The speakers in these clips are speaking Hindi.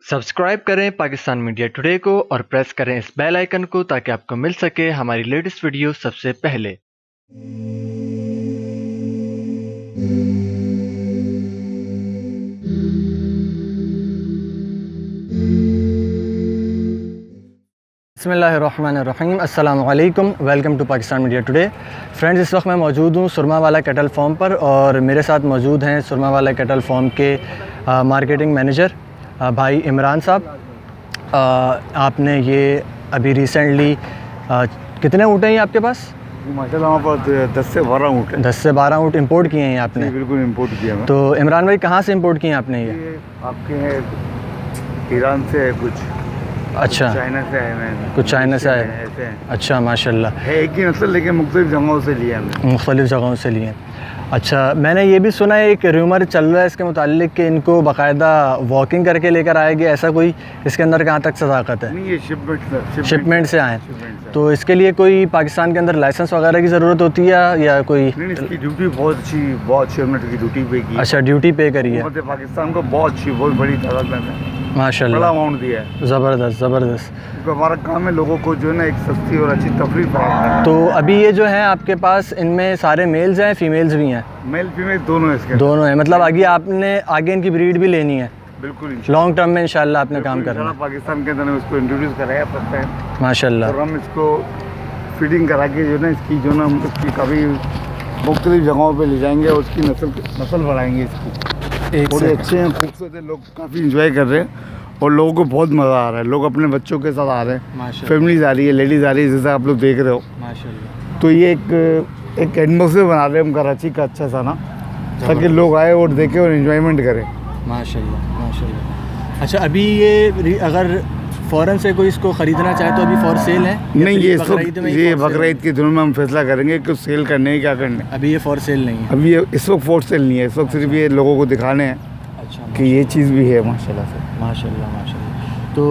सब्सक्राइब करें पाकिस्तान मीडिया टुडे को और प्रेस करें इस बेल आइकन को ताकि आपको मिल सके हमारी लेटेस्ट वीडियो सबसे पहले। बिस्मिल्लाहिर्रहमानिर्रहीम, अस्सलामु अलैकुम, welcome to Pakistan media today. Friends, इस वक्त मैं मौजूद हूँ सुरमावाला कैटल फार्म पर और मेरे साथ मौजूद हैं सुरमावाला कैटल फार्म के मार्केटिंग मैनेजर भाई इमरान साहब। आपने ये अभी रिसेंटली कितने ऊँट हैं ये आपके पास? माशाल्लाह हमारे पास 10 से 12 ऊँट हैं। 10 से 12 ऊँट इंपोर्ट किए हैं आपने? बिल्कुल इंपोर्ट किया है। तो इमरान भाई, कहाँ से इंपोर्ट किए हैं आपने ये? आपके हैं ईरान से है, कुछ अच्छा, चाइना से आए हैं, कुछ चाइना से आए, ऐसे हैं। अच्छा माशाल्लाह। है एक ही नस्ल लेकिन मुख्तलिफ जगहों से लिया हमने, मुख्तलिफ़ जगहों से लिए। अच्छा, मैंने ये भी सुना है एक र्यूमर चल रहा है इसके मुताल्लिक कि इनको बाकायदा वॉकिंग करके लेकर आया गया, ऐसा कोई इसके अंदर कहाँ तक सदाकत है? नहीं, ये शिपमेंट से आए। तो इसके लिए कोई पाकिस्तान के अंदर लाइसेंस वगैरह की ज़रूरत होती है या कोई? नहीं, इसकी ड्यूटी बहुत अच्छी हमने इसकी ड्यूटी पे की। अच्छा, ड्यूटी पे करी है। पाकिस्तान को बहुत अच्छी, बहुत बड़ी तादाद में माशाल्लाह, बड़ा अमाउंट दिया है। ज़बरदस्त। तो हमारा काम है लोगों को जो है ना एक सस्ती और अच्छी तफरीह फराहम करना। तो अभी ये जो है आपके पास, इनमें सारे मेल्स हैं, फीमेल्स भी हैं? मेल फीमेल दोनों है इसके। दोनों हैं, मतलब आगे इनकी ब्रीड भी लेनी है? बिल्कुल, लॉन्ग टर्म में इंशाल्लाह आपने काम करना है। पाकिस्तान के अंदर हम इसको इंट्रोड्यूस कराया फर्स्ट टाइम माशाल्लाह। और हम इसको फीडिंग करा के जो ना इसकी जो ना हम इसकी कभी मुख्तलिफ जगहों पे ले जाएंगे और उसकी नस्ल बढ़ाएंगे। इसकी बड़े अच्छे हैं, खूबसूरत है, लोग काफ़ी इंजॉय कर रहे हैं और लोगों को बहुत मज़ा आ रहा है। लोग अपने बच्चों के साथ आ रहे हैं, फैमिलीज आ रही है, लेडीज़ आ रही है, जैसा आप लोग देख रहे हो माशाल्लाह। तो ये एक एटमॉस्फेयर बना रहे हैं हम कराची का अच्छा सा ना, ताकि लोग आए और देखें और इन्जॉयमेंट करें। माशाल्लाह। अच्छा, अभी ये अगर फ़ौरन से कोई इसको ख़रीदना चाहे तो अभी फॉर सेल है? नहीं, ये बकरीद के दिनों में हम फैसला करेंगे कि सेल करने है क्या करने। अभी ये फॉर सेल नहीं है? अभी ये इस वक्त फॉर सेल नहीं है, इस वक्त सिर्फ ये लोगों को दिखाने हैं कि ये चीज़ भी है। माशाल्लाह से माशाल्लाह। तो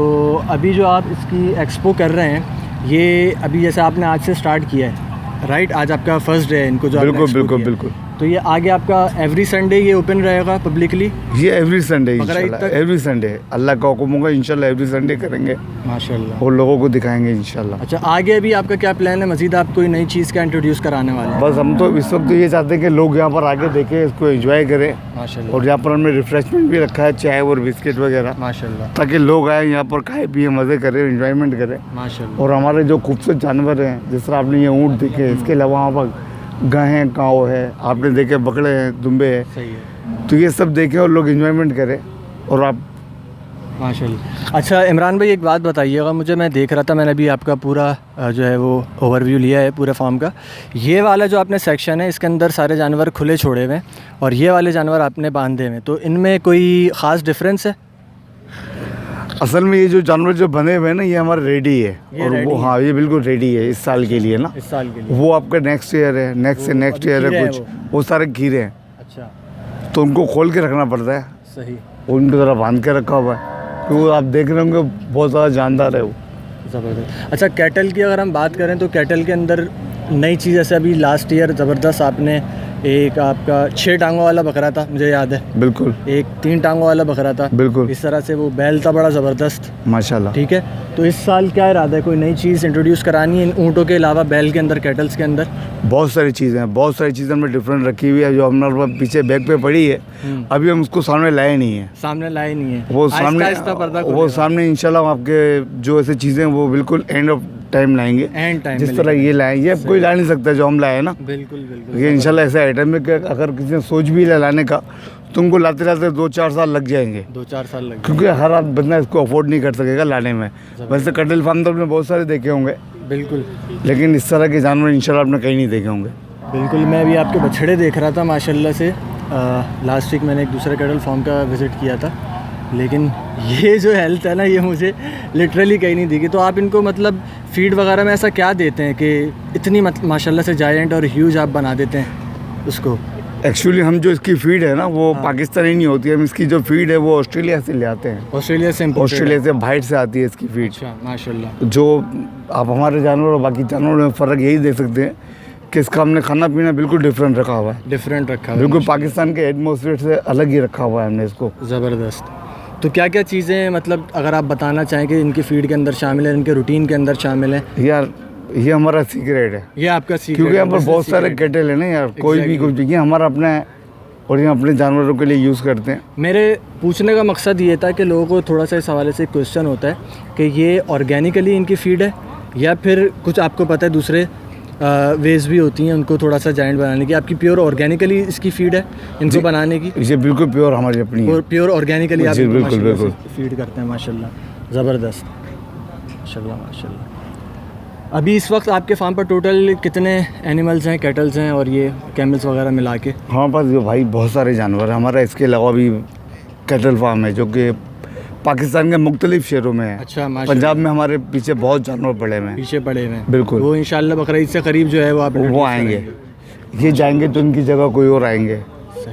अभी जो आप इसकी एक्सपो कर रहे हैं, ये अभी जैसे आपने आज से स्टार्ट किया है, राइट? आज आपका फर्स्ट डे है इनको जो बिल्कुल। तो ये आगे आपका एवरी संडे ये ओपन रहेगा पब्लिकली? ये एवरी संडे इंशाल्लाह, एवरी संडे अल्लाह का हुक्म होगा इंशाल्लाह एवरी संडे करेंगे माशाल्लाह और लोगों को दिखाएंगे इंशाल्लाह। अच्छा, आगे अभी आपका क्या प्लान है? मज़ीद आप कोई नई चीज़ का इंट्रोड्यूस कराने वाले हैं? बस हम तो इस वक्त तो ये चाहते हैं कि लोग यहाँ पर आके देखें, इसको एंजॉय करें माशाल्लाह। और यहाँ पर हमने रिफ्रेशमेंट भी रखा है, चाय और बिस्किट वगैरह माशाल्लाह, ताकि लोग आए यहाँ पर खाए पिए, मज़े करें, एंजॉयमेंट करें माशाल्लाह। और हमारे जो खूबसूरत जानवर हैं, जिस तरह आपने ये ऊँट देखे, इसके अलावा वहाँ पर गाय हैं, काऊ है, आपने देखे बकरे हैं, दुम्बे हैं, सही है। तो ये सब देखें और लोग एंजॉयमेंट करें और आप माशाल्लाह। अच्छा इमरान भाई, एक बात बताइएगा मुझे, मैं देख रहा था, मैंने अभी आपका पूरा जो है वो ओवरव्यू लिया है पूरे फार्म का। ये वाला जो आपने सेक्शन है, इसके अंदर सारे जानवर खुले छोड़े हुए हैं और ये वाले जानवर आपने बांधे हुए हैं, तो इनमें कोई ख़ास डिफरेंस है? असल में ये जो जानवर जो बने हुए हैं ना, ये हमारा रेडी है और वो हाँ, ये बिल्कुल रेडी है इस साल के लिए ना। इस साल के लिए वो आपका नेक्स्ट ईयर है, नेक्स्ट ईयर है कुछ, वो सारे खीरे हैं। अच्छा, तो उनको खोल के रखना पड़ता है, सही, उनको ज़रा बांध के रखा हुआ है क्योंकि आप देख रहे होंगे बहुत ज़्यादा जानदार है वो। ज़बरदस्त। अच्छा, कैटल की अगर हम बात करें तो कैटल के अंदर नई चीज़, जैसे अभी लास्ट ईयर ज़बरदस्त आपने एक आपका 6 टांगों वाला बकरा था, मुझे याद है, बिल्कुल, एक 3 टांगों वाला बकरा था, बिल्कुल इस तरह से वो बैल था बड़ा ज़बरदस्त माशाल्लाह। ठीक है, तो इस साल क्या इरादा है? कोई नई चीज़ इंट्रोड्यूस करानी है इन ऊँटों के अलावा बैल के अंदर, कैटल्स के अंदर? बहुत सारी चीज़ें हमने डिफरेंट रखी हुई है, जो हमारे पीछे बैग पे पड़ी है, अभी हम उसको सामने लाए नहीं है। वो सामने इंशाल्लाह आपके जो ऐसी चीज़ें वो बिल्कुल एंड ऑफ टाइम लाएंगे, जिस तरह ये लाए, ये कोई ला नहीं सकता जो हम लाए ना। बिल्कुल। ये इंशाल्लाह ऐसा आइटम है कि अगर किसी ने सोच भी लाने का, तुमको लाते 2-4 साल लग जाएंगे, 2-4 साल लग, क्योंकि हर आदमी बंदा इसको अफोर्ड नहीं कर सकेगा लाने में। वैसे कैटल फार्म तो आपने बहुत सारे देखे होंगे, बिल्कुल, लेकिन इस तरह के जानवर इंशाल्लाह आपने कहीं नहीं देखे होंगे। बिल्कुल। मैं अभी आपके बछड़े देख रहा था माशाल्लाह से, लास्ट वीक मैंने एक दूसरे कैटल फार्म का विज़िट किया था, लेकिन ये जो हेल्थ है ना, ये मुझे लिटरली कहीं नहीं दिखी। तो आप इनको मतलब फीड वगैरह में ऐसा क्या देते हैं कि इतनी माशाल्लाह से जायंट और ह्यूज आप बना देते हैं उसको? एक्चुअली हम जो इसकी फीड है ना, वो पाकिस्तानी नहीं होती है, हम इसकी जो फीड है वो ऑस्ट्रेलिया से ले आते हैं। ऑस्ट्रेलिया से बाहर से आती है इसकी फीड। अच्छा, माशाल्लाह। जो आप हमारे जानवर और बाकी जानवरों में फ़र्क यही देख सकते हैं कि इसका हमने खाना पीना बिल्कुल डिफरेंट रखा हुआ है, डिफरेंट रखा हुआ है, बिल्कुल पाकिस्तान के एटमॉस्फेयर से अलग ही रखा हुआ है हमने इसको। ज़बरदस्त। तो क्या क्या चीज़ें मतलब अगर आप बताना चाहें कि इनकी फीड के अंदर शामिल है, इनके रूटीन के अंदर शामिल है? यार ये हमारा सीक्रेट है, ये आपका सीक्रेट, क्योंकि यहाँ पर बहुत सारे कैटल है ना यार, कोई भी कुछ भी, ये हमारा अपना है और ये अपने जानवरों के लिए यूज़ करते हैं। मेरे पूछने का मकसद ये था कि लोगों को थोड़ा सा इस हवाले से क्वेश्चन होता है कि ये ऑर्गेनिकली इनकी फीड है या फिर कुछ आपको पता है दूसरे वेज भी होती हैं उनको थोड़ा सा जाइंट बनाने की। आपकी प्योर ऑर्गेनिकली इसकी फीड है इनको बनाने की? ये बिल्कुल प्योर हमारी अपनी है, प्योर ऑर्गेनिकली आप बिल्कुल फीड करते हैं। माशाल्लाह, ज़बरदस्त, माशाल्लाह माशाल्लाह। अभी इस वक्त आपके फार्म पर टोटल कितने एनिमल्स हैं, कैटल्स हैं और ये कैमल्स वगैरह मिला के? हमारे पास जो भाई बहुत सारे जानवर हैं हमारा। इसके अलावा भी कैटल फार्म है जो कि पाकिस्तान के मुख्तलिफ शहरों में है। अच्छा, पंजाब में हमारे पीछे बहुत जानवर पड़े हुए हैं, पीछे पड़े हुए हैं। बिल्कुल, वो इंशाल्लाह बकरीद से करीब जो है वो आएंगे। ये जाएंगे तो उनकी जगह कोई और आएंगे,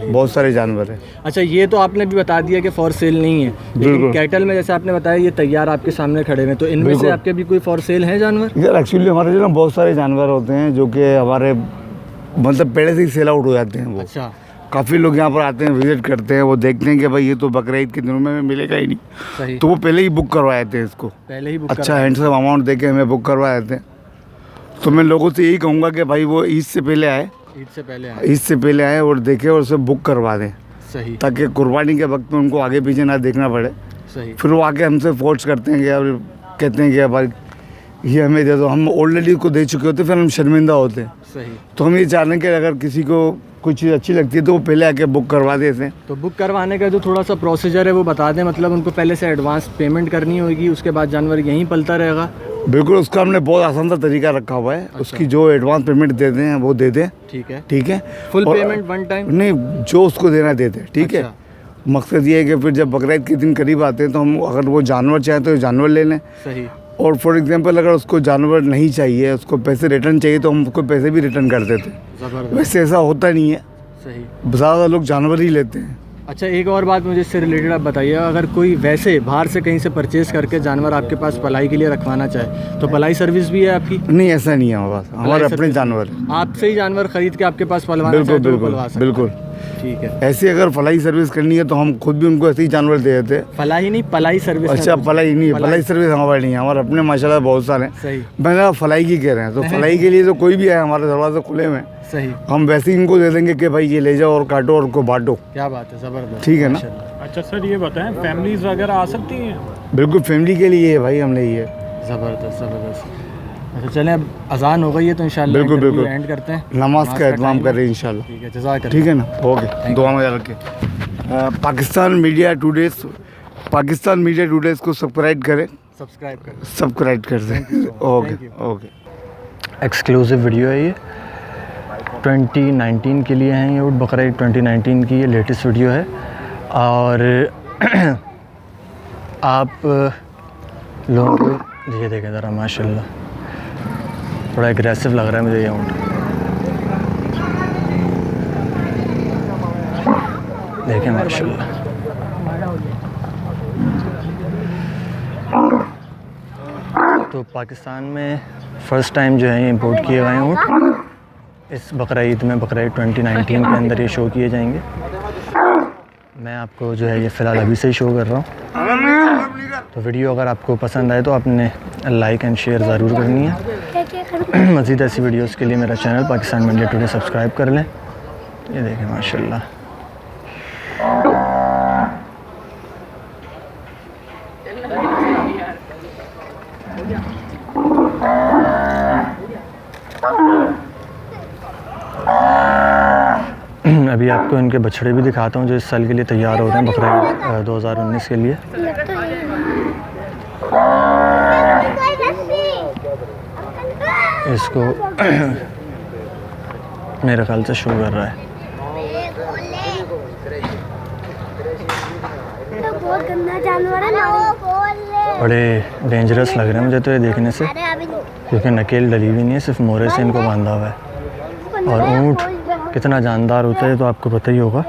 बहुत सारे जानवर हैं। अच्छा, ये तो आपने भी बता दिया कि फॉर सेल नहीं है, लेकिन कैटल में जैसे आपने बताया ये तैयार आपके सामने खड़े हुए हैं, तो इनमें से आपके भी कोई फॉर सेल हैं जानवर? यार एक्चुअली हमारे जो ना बहुत सारे जानवर होते हैं जो कि हमारे मतलब पहले से ही सेल आउट हो जाते हैं वो। अच्छा, काफ़ी लोग यहाँ पर आते हैं, विजिट करते हैं, वो देखते हैं कि भाई ये तो बकरीद के दिनों में मिलेगा ही नहीं, सही, तो वो पहले ही बुक करवा देते हैं इसको, पहले ही बुक अच्छा हैंडसम अमाउंट दे के हमें बुक करवा देते हैं। तो मैं लोगों से यही कहूँगा कि भाई वो ईद से पहले आए, ईद से पहले आए और देखें और उसे बुक करवा दें, सही, ताकि कुर्बानी के वक्त में उनको आगे पीछे ना देखना पड़े। सही। फिर वो आके हमसे फोर्स करते हैं कि और कहते हैं कि भाई ये हमें दे दो, हम ऑलरेडी उसको दे चुके होते, फिर हम शर्मिंदा होते हैं। सही। तो हम ये चाह रहे हैं कि अगर किसी को कोई चीज़ अच्छी लगती है तो वो पहले आके बुक करवा देते हैं। तो बुक करवाने का जो थोड़ा सा प्रोसीजर है वो बता दें, मतलब उनको पहले से एडवांस पेमेंट करनी होगी, उसके बाद जानवर यहीं पलता रहेगा? बिल्कुल, उसका हमने बहुत आसान सा तरीका रखा हुआ है। अच्छा। उसकी जो एडवांस पेमेंट देते हैं वो दे दें, ठीक है, ठीक है। फुल पेमेंट वन टाइम नहीं, जो उसको देना देते हैं, ठीक है। मकसद ये है कि फिर जब बकरीद के दिन करीब आते हैं तो हम अगर वो जानवर चाहें तो जानवर ले लें। सही। और फॉर एग्जांपल अगर उसको जानवर नहीं चाहिए, उसको पैसे रिटर्न चाहिए, तो हम उसको पैसे भी रिटर्न कर देते हैं। वैसे ऐसा होता नहीं है, सही, ज़्यादा लोग जानवर ही लेते हैं। अच्छा, एक और बात मुझे इससे रिलेटेड आप बताइए, अगर कोई वैसे बाहर से कहीं से परचेज़ करके जानवर आपके पास पलाई के लिए रखवाना चाहे तो पलाई सर्विस भी है आपकी? नहीं, ऐसा नहीं है हमारे पास, हमारे अपने जानवर, आपसे ही जानवर खरीद के आपके पास पलवाना चाहे तो पलवा सकते हैं? बिल्कुल, ठीक है। ऐसे अगर फलाई सर्विस करनी है तो हम खुद भी उनको ऐसे ही जानवर दे देते हैं। फलाई नहीं, पलाई सर्विस? अच्छा, पलाई नहीं, पलाई सर्विस हमारे नहीं है, हमारे अपने माशाल्लाह बहुत सारे हैं। सही। मैंने फलाई की कह रहे हैं, तो फलाई के लिए तो कोई भी आए हमारे दरवाजे खुले हुए हैं, सही, हम वैसे ही इनको दे देंगे कि भाई ये ले जाओ और काटो और उनको बांटो। क्या बात है, ज़बरदस्त, ठीक है ना। अच्छा सर, ये बताएं फैमिलीज वगैरह आ सकती हैं? बिल्कुल, फैमिली के लिए है भाई, हमने ये। ज़बरदस्त ज़बरदस्त। अच्छा, चलें, अब अज़ान हो गई है तो इंशाल्लाह बिल्कुल बिल्कुल एंड करते हैं, नमाज का एहतमाम कर रहे हैं इंशाल्लाह। ठीक है, जज़ाकल्लाह। ठीक है ना, ओके, दुआ में याद रखें। पाकिस्तान मीडिया टुडेज़ को सब्सक्राइब करें, सब्सक्राइब कर दें। Okay okay. एक्सक्लूसिव वीडियो है ये, 2019 के लिए हैं ये ऊँट बकरीद 2019 की ये लेटेस्ट वीडियो है। और आप लोगों को ये देखें ज़रा, माशाल्लाह थोड़ा एग्रेसिव लग रहा है मुझे ये ऊँट, देखें माशाल्लाह। तो पाकिस्तान में फ़र्स्ट टाइम जो है ये इंपोर्ट किए गए ऊँट, इस बकरीद में, बकरीद 2019 के अंदर ये शो किए जाएंगे। मैं आपको जो है ये फ़िलहाल अभी से ही शो कर रहा हूँ। तो वीडियो अगर आपको पसंद आए तो आपने लाइक एंड शेयर ज़रूर करनी है। मज़ीद ऐसी वीडियोस के लिए मेरा channel Pakistan media today subscribe कर लें। ये देखें माशाल्लाह, अभी आपको इनके बछड़े भी दिखाता हूँ जो इस साल के लिए तैयार हो रहे हैं, बकरीद 2019 के लिए। इसको मेरे ख्याल से शो कर रहा है। बड़े डेंजरस लग रहे हैं मुझे तो ये देखने से, क्योंकि नकेल डली हुई नहीं है, सिर्फ मोरे से इनको बांधा हुआ है। और ऊँट कितना जानदार होता है तो आपको पता ही होगा।